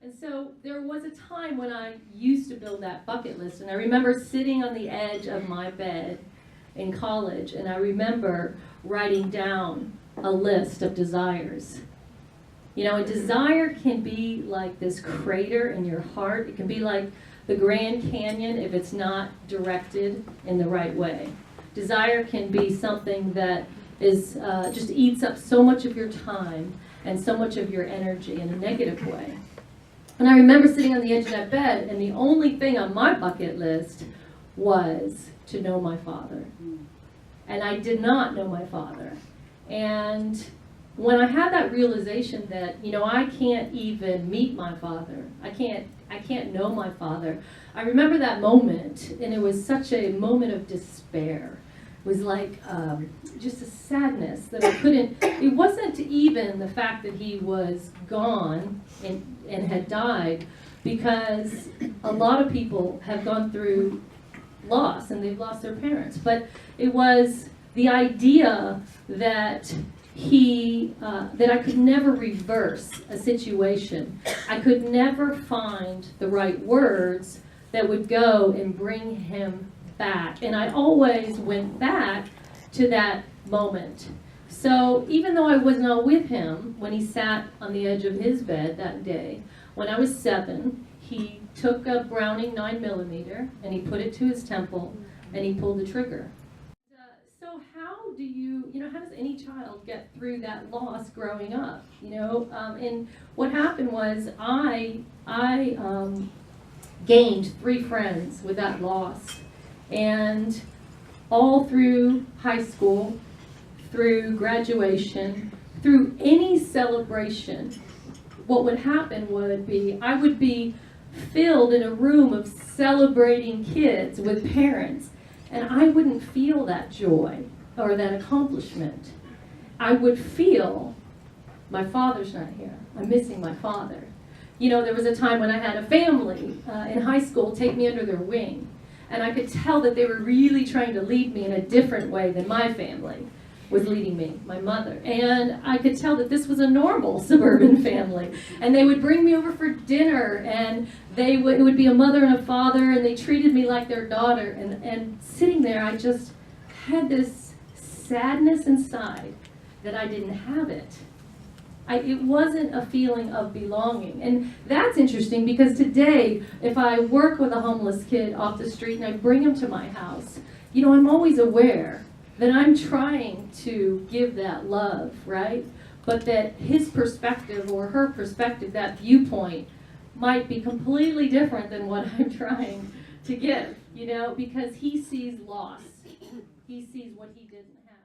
And so there was a time when I used to build that bucket list, and I remember sitting on the edge of my bed in college, and I remember writing down a list of desires. You know, a desire can be like this crater in your heart. It can be like the Grand Canyon if it's not directed in the right way. Desire can be something that is just eats up so much of your time and so much of your energy in a negative way. And I remember sitting on the edge of that bed, and the only thing on my bucket list was to know my Father. And I did not know my Father. And when I had that realization that, you know, I can't even meet my Father, I can't know my Father, I remember that moment, and it was such a moment of despair. It was like just a sadness that I couldn't, it wasn't even the fact that he was gone and had died, because a lot of people have gone through loss and they've lost their parents, but it was the idea that that I could never reverse a situation. I could never find the right words that would go and bring him back. And I always went back to that moment. So even though I was not with him when he sat on the edge of his bed that day, when I was 7, he took a Browning 9mm and he put it to his temple and he pulled the trigger. So how do how does any child get through that loss growing up? And what happened was I gained 3 friends with that loss. And all through high school, through graduation, through any celebration, what would happen would be I would be filled in a room of celebrating kids with parents, and I wouldn't feel that joy or that accomplishment. I would feel, my father's not here. I'm missing my father. There was a time when I had a family in high school take me under their wing. And I could tell that they were really trying to lead me in a different way than my family was leading me, my mother. And I could tell that this was a normal suburban family. And they would bring me over for dinner, and it would be a mother and a father, and they treated me like their daughter. And sitting there, I just had this sadness inside that I didn't have it. It wasn't a feeling of belonging. And that's interesting, because today, if I work with a homeless kid off the street and I bring him to my house, I'm always aware that I'm trying to give that love, right? But that his perspective or her perspective, that viewpoint, might be completely different than what I'm trying to give, because he sees loss. He sees what he didn't have.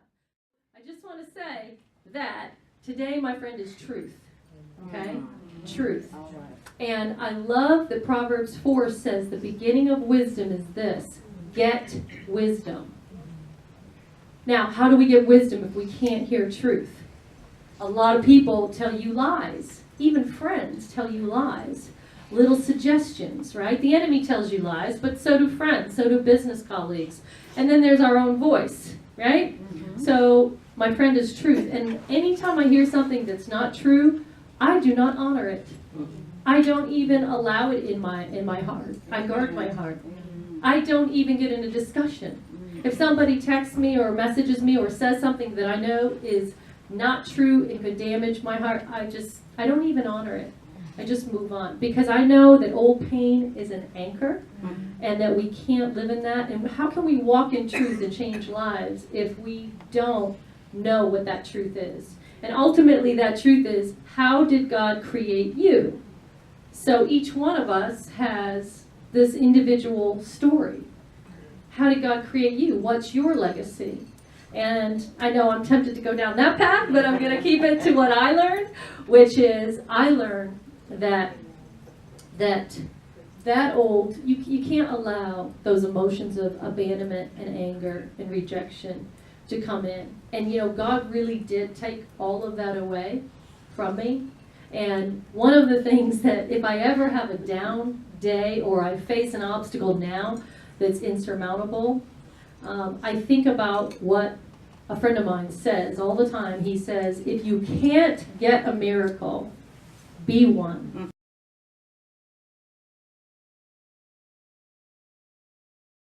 I just want to say that today, my friend, is truth, okay? Truth. And I love that Proverbs 4 says the beginning of wisdom is this: get wisdom. Now, how do we get wisdom if we can't hear truth? A lot of people tell you lies. Even friends tell you lies. Little suggestions, right? The enemy tells you lies, but so do friends, so do business colleagues. And then there's our own voice, right? So my friend is truth. And anytime I hear something that's not true, I do not honor it. I don't even allow it in my heart. I guard my heart. I don't even get in a discussion. If somebody texts me or messages me or says something that I know is not true and could damage my heart, I don't even honor it. I just move on, because I know that old pain is an anchor and that we can't live in that. And how can we walk in truth and change lives if we don't know what that truth is? And ultimately that truth is, how did God create you? So each one of us has this individual story. How did God create you? What's your legacy? And I know I'm tempted to go down that path, but I'm going to keep it to what I learned, which is I learned that you can't allow those emotions of abandonment and anger and rejection to come in. And God really did take all of that away from me. And one of the things that, if I ever have a down day or I face an obstacle now that's insurmountable, I think about what a friend of mine says all the time. He says, if you can't get a miracle, be one.